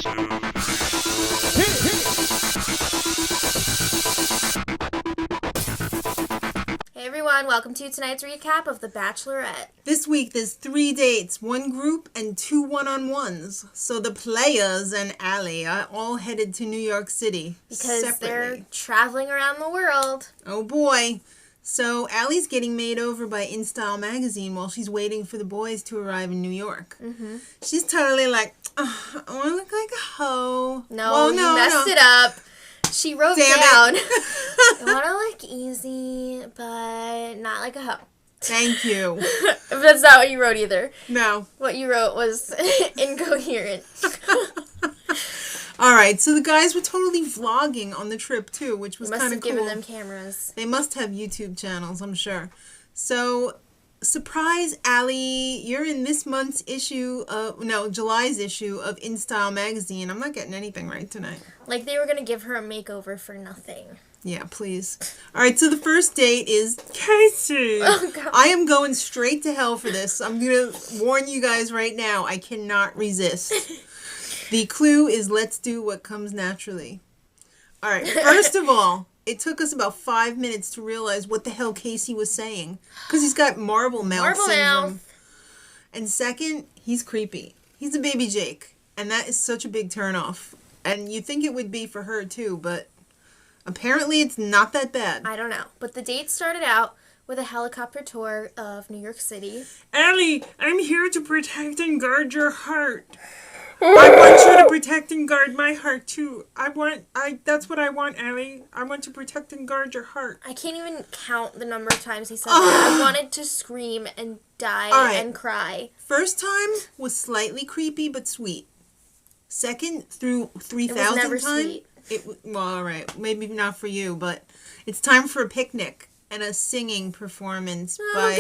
Hey everyone, welcome to tonight's recap of The Bachelorette. This week there's 3 dates, 1 group and 2 one-on-ones. So the players and Allie are all headed to New York City Because separately. they're traveling around the world. Oh boy. So Allie's getting made over by INSTYLE magazine while she's waiting for the boys to arrive in New York. Mm-hmm. She's totally like, oh, I want to look like a hoe. No, you messed it up. She wrote down, I want to look easy, but not like a hoe. Thank you. That's not what you wrote either. No. What you wrote was incoherent. All right, so the guys were totally vlogging on the trip too, which was kind of cool. Must have given them cameras. They must have YouTube channels, I'm sure. So, surprise, Allie, you're in this month's issue July's issue of INSTYLE magazine. I'm not getting anything right tonight. Like they were going to give her a makeover for nothing. Yeah, please. All right, so the first date is Kasey. Oh, God. I am going straight to hell for this. I'm going to warn you guys right now. I cannot resist. The clue is let's do what comes naturally. All right, first of all, it took us about 5 minutes to realize what the hell Kasey was saying. Because he's got marble mouth syndrome. And second, he's creepy. He's a baby Jake. And that is such a big turnoff. And you'd think it would be for her too, but apparently it's not that bad. I don't know. But the date started out with a helicopter tour of New York City. Allie, I'm here to protect and guard your heart. I want you to protect and guard my heart too. That's what I want, Allie. I want to protect and guard your heart. I can't even count the number of times he said that. I wanted to scream and die and cry. First time was slightly creepy but sweet. Second, through 3,000 times, well, all right, maybe not for you, but it's time for a picnic and a singing performance by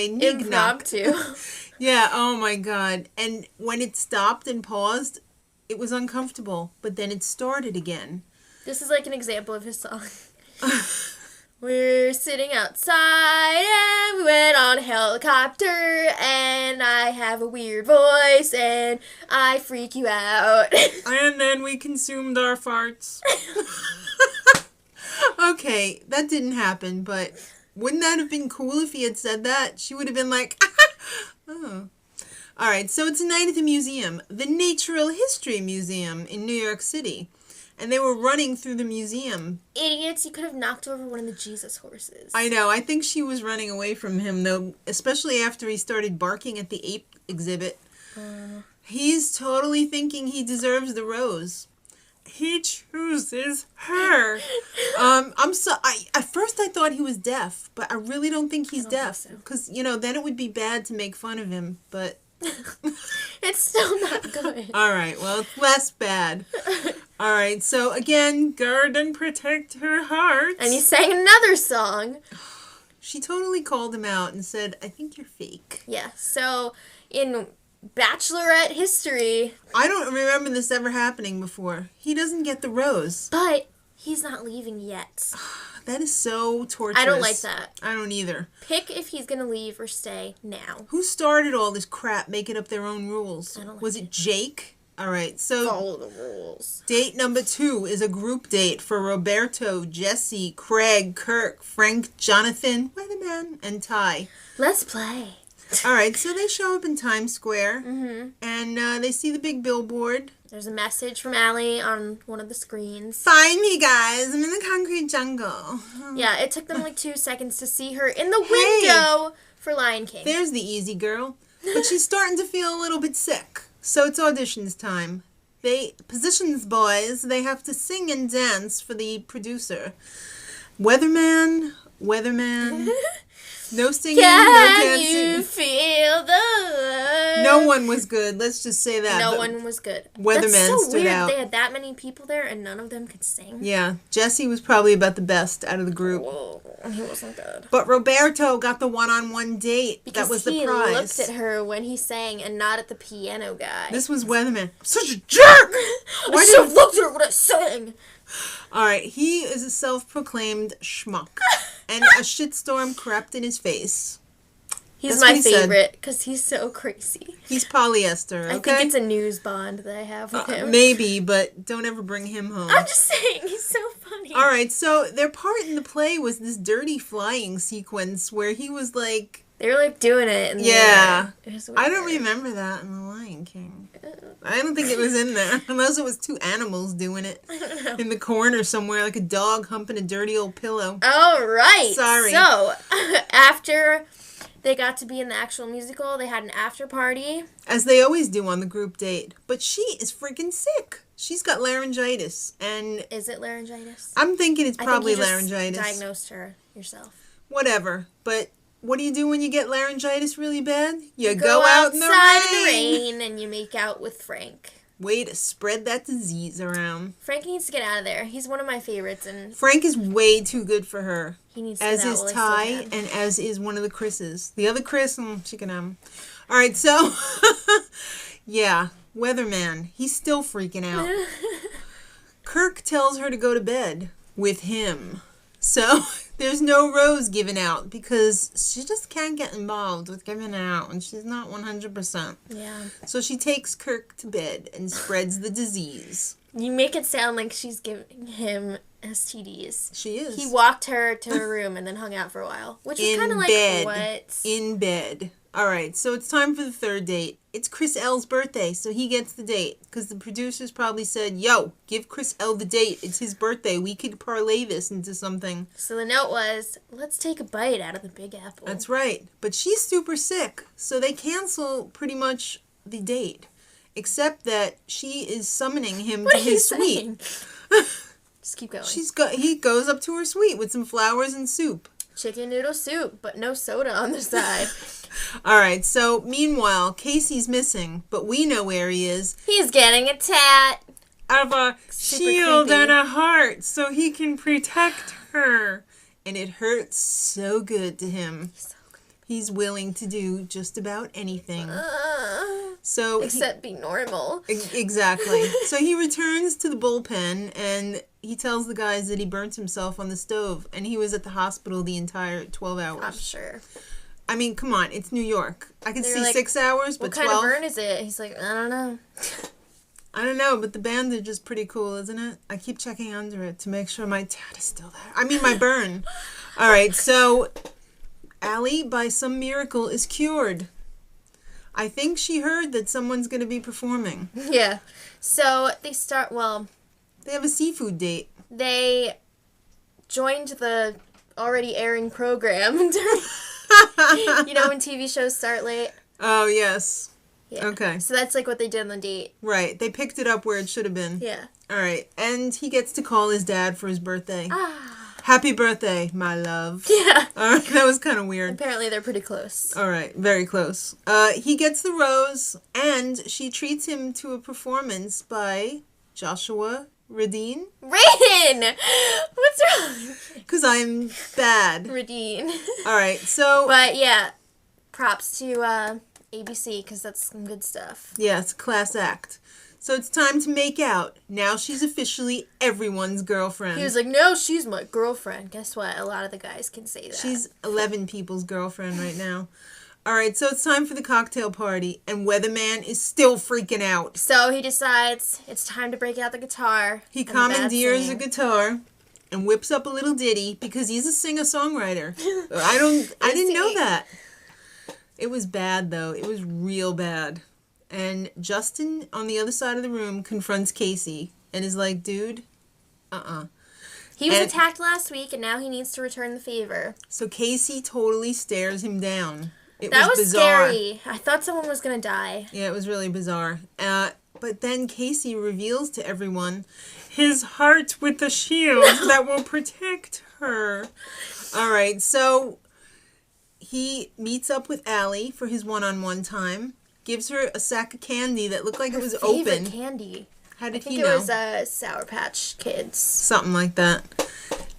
Nick. Impromptu. Yeah, oh my God. And when it stopped and paused, it was uncomfortable, but then it started again. This is like an example of his song. We're sitting outside and we went on a helicopter and I have a weird voice and I freak you out. And then we consumed our farts. Okay, that didn't happen, but wouldn't that have been cool if he had said that? She would have been like, oh. All right, so it's a night at the museum, the Natural History Museum in New York City. And they were running through the museum. Idiots, you could have knocked over one of the Jesus horses. I know. I think she was running away from him, though, especially after he started barking at the ape exhibit. He's totally thinking he deserves the rose. He chooses her. At first I thought he was deaf, but I really don't think he's deaf. Because, then it would be bad to make fun of him, but... It's still not good. All right, well, it's less bad. All right, so again, guard and protect her heart. And he sang another song. She totally called him out and said, I think you're fake. Yeah, so in Bachelorette history... I don't remember this ever happening before. He doesn't get the rose. But he's not leaving yet. That is so torturous. I don't like that. I don't either. Pick if he's going to leave or stay now. Who started all this crap making up their own rules? I don't like Was it Jake? All right, so... Follow the rules. Date number 2 is a group date for Roberto, Jessie, Craig, Kirk, Frank, Jonathan, Weatherman, and Ty. Let's play. All right, so they show up in Times Square, and they see the big billboard. There's a message from Allie on one of the screens. Find me, guys. I'm in the concrete jungle. Yeah, it took them like 2 seconds to see her in the window for Lion King. There's the easy girl. But she's starting to feel a little bit sick. So it's auditions time. Positions, boys. They have to sing and dance for the producer. Weatherman. No singing, no dancing. Can you feel the love? No one was good. Let's just say that. No one was good. Weatherman That's so stood weird. out. They had that many people there and none of them could sing. Yeah, Jessie was probably about the best out of the group. Whoa, he wasn't good. But Roberto got the one-on-one date. Because that was the he prize. looked at her when he sang and not at the piano guy. This was Weatherman. Such a jerk! I should have looked at her when I sang. All right, he is a self-proclaimed schmuck, and a shitstorm crept in his face. He's That's what my he said. favorite because he's so crazy. He's polyester, okay? I think it's a news bond that I have with him. Maybe, but don't ever bring him home. I'm just saying, he's so funny. All right, so their part in the play was this dirty flying sequence where he was like... They were like doing it. In Yeah. The air. I don't remember that in The Lion King. I don't think it was in there. Unless it was two animals doing it. I don't know. In the corner somewhere, like a dog humping a dirty old pillow. All right. Sorry. So, after they got to be in the actual musical, they had an after party. As they always do on the group date. But she is freaking sick. She's got laryngitis. And Is it laryngitis? I'm thinking it's probably I think you laryngitis. just diagnosed her yourself. Whatever. But what do you do when you get laryngitis really bad? You Go out in the outside rain. in the rain and you make out with Frank. Way to spread that disease around. Frank needs to get out of there. He's one of my favorites, and Frank is way too good for her. he needs to As get out is while he Ty, still can. and as is one of the Chris's. The other Chris, she can have him. All right, so, yeah, Weatherman, he's still freaking out. Kirk tells her to go to bed with him. So, there's no rose given out because she just can't get involved with giving it out and she's not 100%. Yeah. So she takes Kirk to bed and spreads the disease. You make it sound like she's giving him STDs. She is. He walked her to her room and then hung out for a while, which is kind of like, what? In bed. All right, so it's time for the third date. It's Chris L's birthday, so he gets the date. Because the producers probably said, yo, give Chris L the date. It's his birthday. We could parlay this into something. So the note was, let's take a bite out of the Big Apple. That's right. But she's super sick, so they cancel pretty much the date. Except that she is summoning him What to are you his suite. saying? Just keep going. He goes up to her suite with some flowers and soup. Chicken noodle soup, but no soda on the side. All right, so meanwhile, Kasey's missing, but we know where he is. He's getting a tat. Of a Super shield creepy. and a heart so he can protect her. And it hurts so good to him. He's willing to do just about anything. So Except be normal. Exactly. So he returns to the bullpen and he tells the guys that he burnt himself on the stove and he was at the hospital the entire 12 hours. I'm sure. I mean, come on, it's New York. I could They're see like, 6 hours, but What kind 12? of burn is it? He's like, I don't know. I don't know, but the bandage is pretty cool, isn't it? I keep checking under it to make sure my tat is still there. I mean, my burn. All right, so Allie, by some miracle, is cured. I think she heard that someone's going to be performing. Yeah. So they start, They have a seafood date. they joined the already airing program. You know when TV shows start late? Oh, yes. Yeah. Okay. So that's like what they did on the date. Right. They picked it up where it should have been. Yeah. All right. And he gets to call his dad for his birthday. Ah. Happy birthday, my love. Yeah. All right. That was kind of weird. Apparently they're pretty close. All right, very close. He gets the rose, and she treats him to a performance by Joshua Radin. Raiden! What's wrong? Because I'm bad. Radin. All right, so... But yeah, props to ABC because that's some good stuff. Yeah, it's a class act. So it's time to make out. Now she's officially everyone's girlfriend. He was like, no, she's my girlfriend. Guess what? A lot of the guys can say that. She's 11 people's girlfriend right now. All right, so it's time for the cocktail party, and Weatherman is still freaking out. So he decides it's time to break out the guitar. He and the bad commandeers a singing. guitar and whips up a little ditty because he's a singer-songwriter. I didn't know that. It was bad, though. It was real bad. And Justin, on the other side of the room, confronts Kasey and is like, dude, He was attacked last week, and now he needs to return the favor. So Kasey totally stares him down. It That was bizarre. scary. I thought someone was going to die. Yeah, it was really bizarre. But then Kasey reveals to everyone his heart with the shield that will protect her. All right, so he meets up with Allie for his one-on-one time, gives her a sack of candy that looked like it was Favorite open. candy. How I did think he it know? was Sour Patch Kids. Something like that.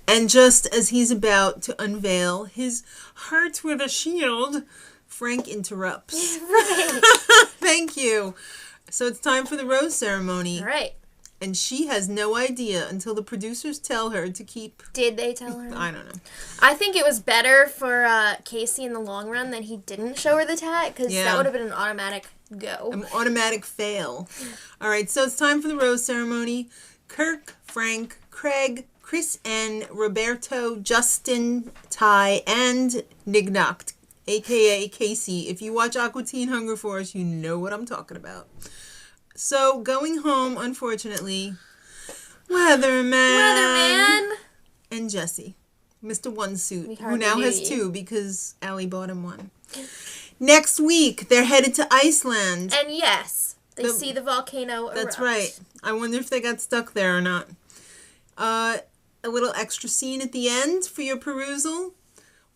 And just as he's about to unveil his heart with a shield, Frank interrupts. Right. Thank you. So it's time for the rose ceremony. All right. And she has no idea until the producers tell her to keep... Did they tell her? I don't know. I think it was better for Kasey in the long run that he didn't show her the tat, because that would have been an automatic go. An automatic fail. All right, so it's time for the rose ceremony. Kirk, Frank, Craig, Chris N, Roberto, Justin, Ty, and Nignocht, a.k.a. Kasey. If you watch Aqua Teen Hunger Force, you know what I'm talking about. So, going home, unfortunately, Weatherman and Jessie. Mr. One Suit, who now has two because Allie bought him one. Next week, they're headed to Iceland. And yes, they see the volcano erupt. That's right. I wonder if they got stuck there or not. A little extra scene at the end for your perusal.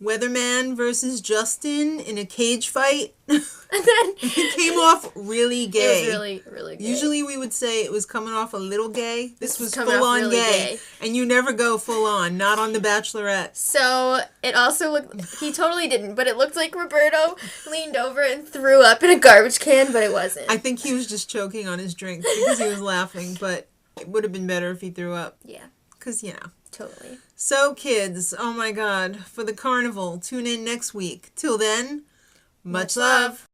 Weatherman versus Justin in a cage fight. It came off really gay. It was really, really gay. Usually we would say it was coming off a little gay. This was full on really gay. And you never go full on, not on The Bachelorette. So it also looked, he totally didn't, but it looked like Roberto leaned over and threw up in a garbage can, but it wasn't. I think he was just choking on his drink because he was laughing, but it would have been better if he threw up. Yeah. Because, you know. Totally. So, kids, oh my God, for the carnival, tune in next week. Till then, much love.